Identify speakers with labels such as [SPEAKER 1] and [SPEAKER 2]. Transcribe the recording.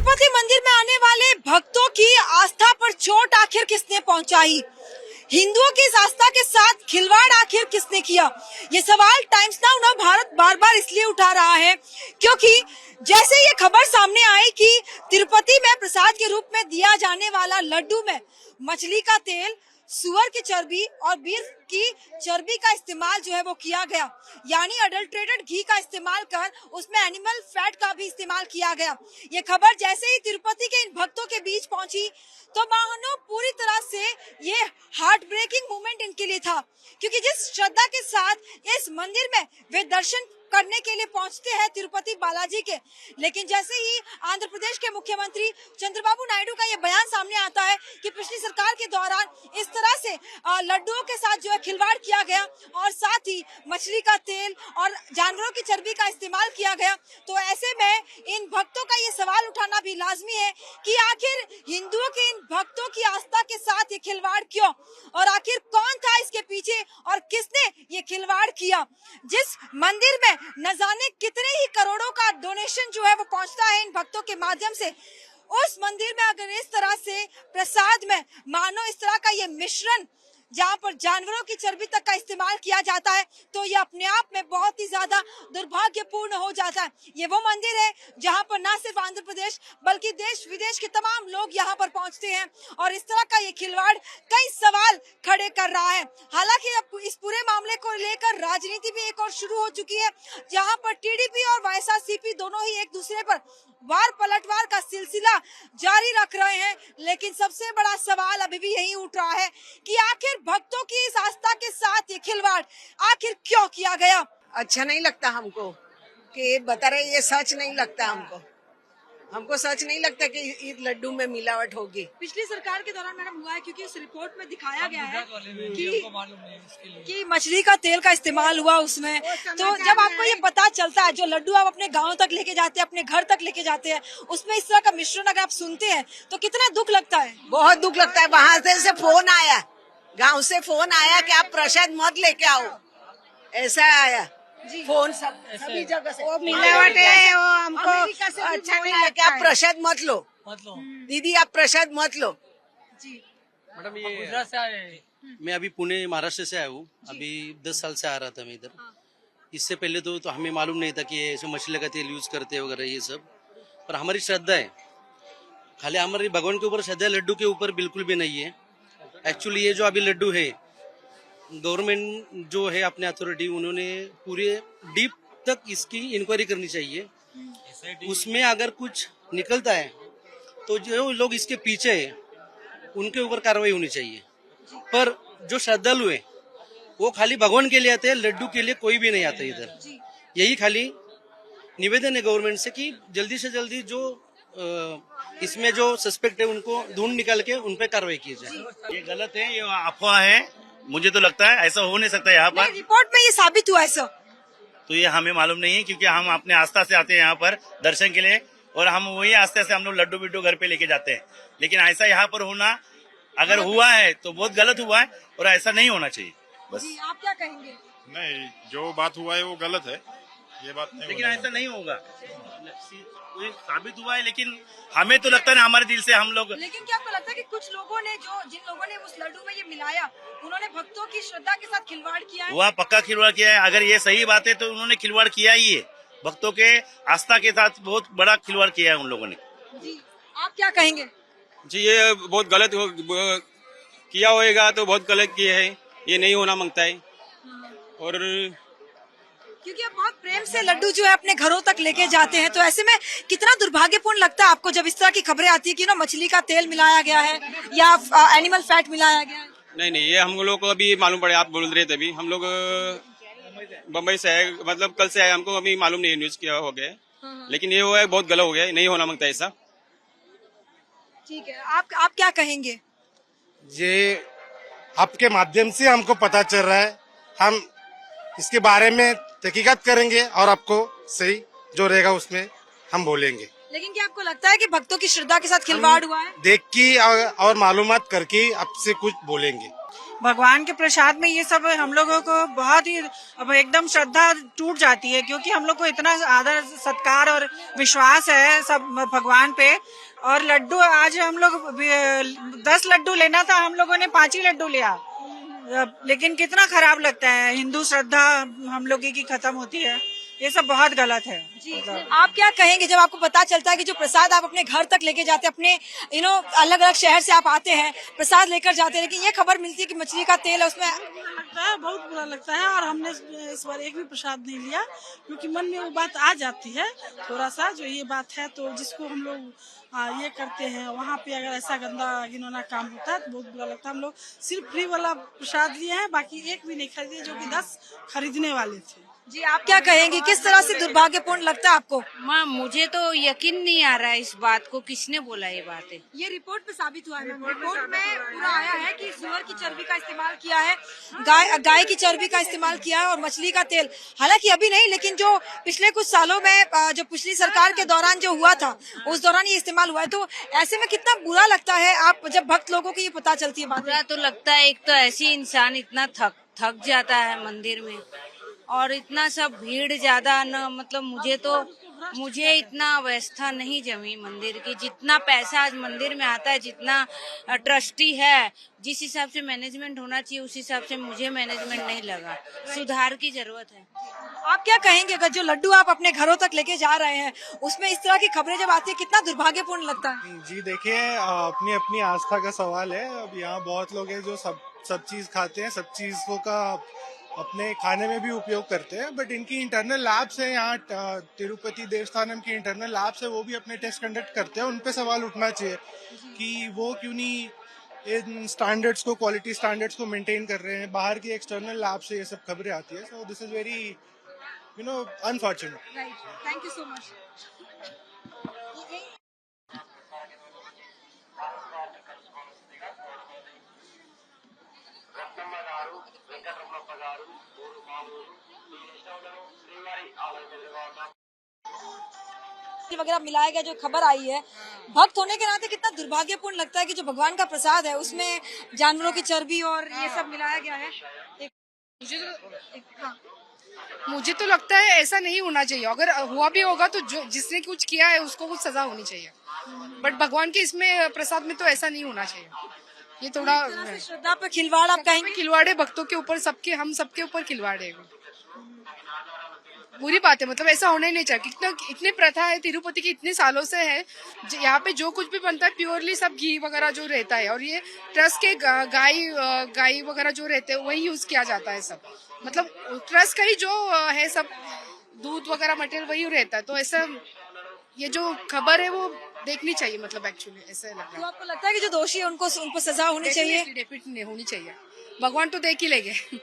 [SPEAKER 1] तिरुपति मंदिर में आने वाले भक्तों की आस्था पर चोट आखिर किसने पहुंचाई? हिंदुओं की इस आस्था के साथ खिलवाड़ आखिर किसने किया? ये सवाल टाइम्स नाउ ना भारत बार बार इसलिए उठा रहा है क्योंकि जैसे ये खबर सामने आई कि तिरुपति में प्रसाद के रूप में दिया जाने वाला लड्डू में मछली का तेल, सुअर की चर्बी और बीफ की चर्बी का इस्तेमाल जो है वो किया गया, यानी अडल्ट्रेटेड घी का इस्तेमाल कर उसमें एनिमल फैट का भी इस्तेमाल किया गया। ये खबर जैसे ही तिरुपति के इन भक्तों के बीच पहुंची तो मानो पूरी तरह से ये हार्ट ब्रेकिंग मोमेंट इनके लिए था, क्योंकि जिस श्रद्धा के साथ इस मंदिर में वे दर्शन करने के लिए पहुंचते हैं तिरुपति बालाजी के, लेकिन जैसे ही आंध्र प्रदेश के मुख्यमंत्री चंद्रबाबू नायडू का ये बयान सामने आता है कि पिछली सरकार के दौरान इस तरह से लड्डुओं के साथ जो है खिलवाड़ किया गया और साथ ही मछली का तेल और जानवरों की चर्बी का इस्तेमाल किया गया, तो ऐसे में इन भक्तों का ये सवाल उठाना भी लाजमी है कि आखिर हिंदुओं के इन भक्तों की आस्था के साथ ये खिलवाड़ क्यों, और आखिर कौन था इसके पीछे और किसने ये खिलवाड़ किया। जिस मंदिर में न जाने कितने ही करोड़ों का डोनेशन जो है वो पहुंचता है इन भक्तों के माध्यम से, उस मंदिर में अगर इस तरह से प्रसाद में मानो इस तरह का ये मिश्रण जहाँ पर जानवरों की चर्बी तक का इस्तेमाल किया जाता है, तो ये अपने आप में बहुत ही ज्यादा दुर्भाग्यपूर्ण हो जाता है। ये वो मंदिर है जहाँ पर न सिर्फ आंध्र प्रदेश बल्कि देश विदेश के तमाम लोग यहाँ पर पहुँचते हैं और इस तरह का ये खिलवाड़ कई सवाल खड़े कर रहा है। हालांकि अब इस पूरे मामले को लेकर राजनीति भी एक और शुरू हो चुकी है, जहाँ पर टीडीपी और वाईएसआरसीपी दोनों ही एक दूसरे पर वार पलटवार का सिलसिला जारी रख रहे हैं, लेकिन सबसे बड़ा सवाल अभी भी यही उठ रहा है कि आखिर भक्तों की इस आस्था के साथ ये खिलवाड़ आखिर क्यों किया गया।
[SPEAKER 2] अच्छा नहीं लगता हमको कि बता रहे, ये सच नहीं लगता हमको सच नहीं लगता कि इस लड्डू में मिलावट होगी।
[SPEAKER 1] पिछली सरकार के दौरान मैडम हुआ है, क्योंकि इस रिपोर्ट में दिखाया गया है कि मछली का तेल का इस्तेमाल हुआ उसमें। तो जब आपको ये पता चलता है, जो लड्डू आप अपने गांव तक लेके जाते हैं, अपने घर तक लेके जाते हैं, उसमें इस तरह का मिश्रण अगर आप सुनते हैं तो कितना दुख लगता है।
[SPEAKER 2] बहुत दुख लगता है। वहाँ से फोन आया, गाँव से फोन आया कि आप प्रसाद मत लेके आओ, ऐसा आया फोन सभी जगह से। वो मिलावट है, वो हमको अच्छा नहीं लगा। आप प्रसाद मत लो दीदी, आप प्रसाद मत लो
[SPEAKER 1] जी।
[SPEAKER 3] मैडम ये गुजरात से आए, मैं अभी पुणे महाराष्ट्र से आया हूँ। अभी 10 साल से आ रहा था मैं इधर। इससे पहले तो हमें मालूम नहीं था कि ऐसे मछली का तेल यूज करते हैं वगैरह ये सब, पर हमारी श्रद्धा है। खाली हमारी भगवान के ऊपर श्रद्धा, लड्डू के ऊपर बिल्कुल भी नहीं है। एक्चुअली ये जो अभी लड्डू है, गवर्नमेंट जो है अपने अथॉरिटी, उन्होंने पूरे डीप तक इसकी इंक्वायरी करनी चाहिए। उसमें अगर कुछ निकलता है तो जो लोग इसके पीछे है उनके ऊपर कार्रवाई होनी चाहिए। पर जो श्रद्धालु है वो खाली भगवान के लिए आते हैं, लड्डू के लिए कोई भी नहीं आता इधर। यही खाली निवेदन है गवर्नमेंट से कि जल्दी से जल्दी जो इसमें जो सस्पेक्ट है उनको ढूंढ निकाल के उन पे कार्रवाई की जाए।
[SPEAKER 4] ये गलत है, ये अफवाह है। मुझे तो लगता है ऐसा हो नहीं सकता यहाँ पर।
[SPEAKER 1] रिपोर्ट में ये साबित हुआ ऐसा,
[SPEAKER 4] तो ये हमें मालूम नहीं है, क्योंकि हम अपने आस्था से आते हैं यहाँ पर दर्शन के लिए, और हम वही आस्था से हम लोग लड्डू बिड्डू घर पे लेके जाते हैं। लेकिन ऐसा यहाँ पर होना अगर हुआ है तो बहुत गलत हुआ है और ऐसा नहीं होना चाहिए। बस
[SPEAKER 1] जी, आप क्या कहेंगे?
[SPEAKER 5] नहीं, जो बात हुआ है वो गलत है, ये बात नहीं।
[SPEAKER 4] लेकिन ऐसा नहीं होगा, साबित हुआ है। लेकिन हमें तो लगता है ना, हमारे दिल से हम लोग।
[SPEAKER 1] लेकिन क्या आपको लगता है कि कुछ लोगों ने जिन लोगों ने उस लड्डू में ये मिलाया, उन्होंने भक्तों की श्रद्धा के साथ खिलवाड़ किया है?
[SPEAKER 4] वह पक्का खिलवाड़ किया है। अगर ये सही बात है तो उन्होंने खिलवाड़ किया ही है, भक्तों के आस्था के साथ बहुत बड़ा खिलवाड़ किया है उन लोगों ने।
[SPEAKER 1] जी, आप क्या कहेंगे?
[SPEAKER 6] जी, ये बहुत गलत किया होएगा तो बहुत गलत किया है, ये नहीं होना मांगता है। और
[SPEAKER 1] क्योंकि आप बहुत प्रेम से लड्डू जो है अपने घरों तक लेके जाते हैं, तो ऐसे में कितना दुर्भाग्यपूर्ण लगता है आपको जब इस तरह की खबरें आती है कि ना मछली का तेल मिलाया गया है या एनिमल फैट मिलाया गया है।
[SPEAKER 6] नहीं, ये हम लोग को अभी मालूम पड़े, आप बोल रहे थे अभी। हम लोग बम्बई से आए, मतलब कल से आए, हमको अभी मालूम नहीं, न्यूज क्या हो गया। लेकिन ये हुआ है, बहुत गलत हो गया, नहीं होना मांगता ऐसा।
[SPEAKER 1] ठीक है, आप क्या कहेंगे?
[SPEAKER 7] ये आपके माध्यम से हमको पता चल रहा है, हम इसके बारे में तहकीकात करेंगे और आपको सही जो रहेगा उसमें हम बोलेंगे।
[SPEAKER 1] लेकिन क्या आपको लगता है कि भक्तों की श्रद्धा के साथ खिलवाड़ हुआ है?
[SPEAKER 7] देख के और मालूमात करके आपसे कुछ बोलेंगे।
[SPEAKER 8] भगवान के प्रसाद में ये सब हम लोगों को बहुत ही अब एकदम श्रद्धा टूट जाती है, क्योंकि हम लोग को इतना आदर सत्कार और विश्वास है सब भगवान पे। और लड्डू आज हम लोग 10 लड्डू लेना था, हम लोगों ने 5 ही लड्डू लिया। लेकिन कितना खराब लगता है, हिंदू श्रद्धा हम लोग की खत्म होती है, ये सब बहुत गलत है।
[SPEAKER 1] जी, आप क्या कहेंगे जब आपको पता चलता है कि जो प्रसाद आप अपने घर तक लेके जाते हैं, अपने अलग अलग शहर से आप आते हैं प्रसाद लेकर जाते हैं, लेकिन ये खबर मिलती है कि मछली का तेल है उसमें।
[SPEAKER 9] लगता है बहुत बुरा लगता है, और हमने इस बार एक भी प्रसाद नहीं लिया, क्योंकि मन में वो बात आ जाती है थोड़ा सा, जो ये बात है तो जिसको हम लोग ये करते हैं वहाँ पे अगर ऐसा गंदा घिनौना काम होता है तो बहुत बुरा लगता है। हम लोग सिर्फ फ्री वाला प्रसाद लिए हैं, बाकी एक भी नहीं खरीदे, जो कि 10 खरीदने वाले थे।
[SPEAKER 1] जी, आप क्या कहेंगे, किस तरह से दुर्भाग्यपूर्ण लगता है आपको?
[SPEAKER 10] माँ, मुझे तो यकीन नहीं आ रहा है इस बात को, किसने बोला ये बात है।
[SPEAKER 1] ये रिपोर्ट में साबित हुआ है, रिपोर्ट में पूरा आया है कि सुअर की चर्बी का इस्तेमाल किया है, गाय की चर्बी का इस्तेमाल किया है और मछली का तेल। हालांकि अभी नहीं, लेकिन जो पिछले कुछ सालों में जो पिछली सरकार के दौरान जो हुआ था उस दौरान ये इस्तेमाल हुआ है। तो ऐसे में कितना बुरा लगता है आप जब भक्त लोगों को ये पता चलती है बात?
[SPEAKER 10] बुरा तो लगता है, एक तो ऐसी इंसान इतना थक जाता है मंदिर में, और इतना सब भीड़ ज्यादा न, मतलब मुझे इतना व्यवस्था नहीं जमी मंदिर की। जितना पैसा आज मंदिर में आता है, जितना ट्रस्टी है, जिस हिसाब से मैनेजमेंट होना चाहिए उस हिसाब से मुझे मैनेजमेंट नहीं लगा, सुधार की जरूरत है।
[SPEAKER 1] आप क्या कहेंगे अगर जो लड्डू आप अपने घरों तक लेके जा रहे हैं उसमें इस तरह की खबरें जब आती है, कितना दुर्भाग्यपूर्ण लगता है?
[SPEAKER 7] जी देखिए, अपनी अपनी आस्था का सवाल है। अब यहाँ बहुत लोग हैं जो सब चीज खाते हैं, सब चीजों का अपने खाने में भी उपयोग करते हैं, बट इनकी इंटरनल लैब्स है यहाँ तिरुपति देवस्थानम की इंटरनल लैब्स है, वो भी अपने टेस्ट कंडक्ट करते हैं। उन पे सवाल उठना चाहिए कि वो क्यों नहीं इन स्टैंडर्ड्स को, क्वालिटी स्टैंडर्ड्स को मेंटेन कर रहे हैं। बाहर की एक्सटर्नल लैब से ये सब खबरें आती है, so this is very unfortunate.
[SPEAKER 1] Right, thank you so much. वगैरह मिलाया गया जो खबर आई है, भक्त होने के नाते कितना दुर्भाग्यपूर्ण लगता है कि जो भगवान का प्रसाद है उसमें जानवरों की चर्बी और ये सब मिलाया गया है।
[SPEAKER 11] मुझे तो लगता है ऐसा नहीं होना चाहिए। अगर हुआ भी होगा तो जो जिसने कुछ किया है उसको कुछ सजा होनी चाहिए, बट भगवान के इसमें प्रसाद में तो ऐसा नहीं होना चाहिए। ये थोड़ा
[SPEAKER 1] श्रद्धा पे खिलवाड़ आप कहेंगे?
[SPEAKER 11] खिलवाड़ है भक्तों के ऊपर, हम सबके ऊपर खिलवाड़ है, बुरी बात है। मतलब ऐसा होना ही नहीं चाहिए। इतने प्रथा है तिरुपति की, इतने सालों से है, यहाँ पे जो कुछ भी बनता है प्योरली सब घी वगैरह जो रहता है, और ये ट्रस्ट के गाय वगैरह जो रहते हैं वही यूज किया जाता है सब। मतलब ट्रस्ट का ही जो है सब दूध वगैरह मटेरियल वही रहता है। तो ऐसा ये जो खबर है वो देखनी चाहिए, मतलब एक्चुअली ऐसा लगता है।
[SPEAKER 1] तो आपको लगता है कि जो दोषी है उनको सजा होनी चाहिए?
[SPEAKER 11] डेफिनेटली होनी चाहिए, भगवान तो देख ही लेंगे।